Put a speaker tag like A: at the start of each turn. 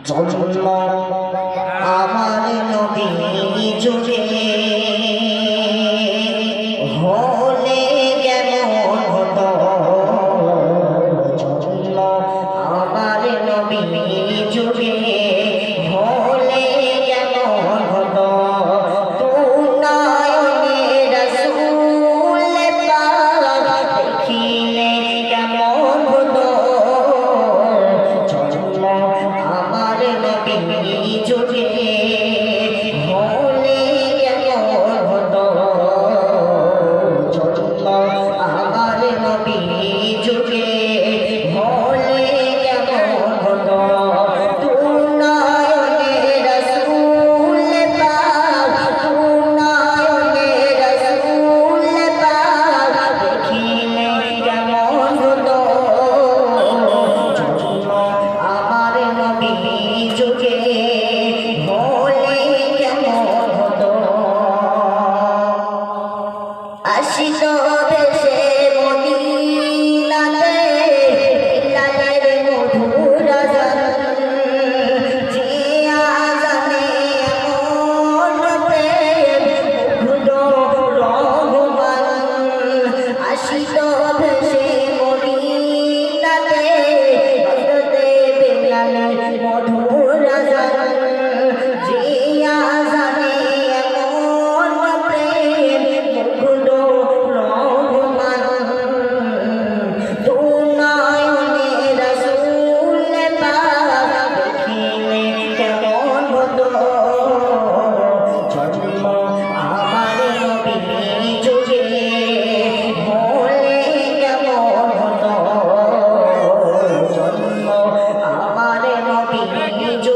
A: জন্ম আমার নবী যুগে হলে কেমন হতো, জন্ম আমার নবী যুগে হলে কেমন হতো, তুনায়নে রাসূল পাক দেখিলে কেমন হতো, জন্ম আমার নবী যুগে হলে কেমন হতো, জন্ম আমার নবী যুগে হলে কেমন হতো, তুনায়নে রাসূল পাক, তুনায়নে রাসূল পাক দেখিলে কেমন হতো, জন্ম আমার নবী যুগে হলে কেমন হতো। আসিত ভেসে মদিনাতে বিলালের মধুর আযান, যে আযানে এমন প্রেম মুগ্ধ রহমান। আসিত ভেসে মদিনাতে হযরতে বিলালের মধুর আযান, যে আযানে এমন প্রেম মুগ্ধ রহমান। তুনায়নে রাসূল পাক দেখিলে কেমন হতো, জন্ম আমার নবী যুগে হলে কেমন হতো, জন্ম আমার নবী যুগে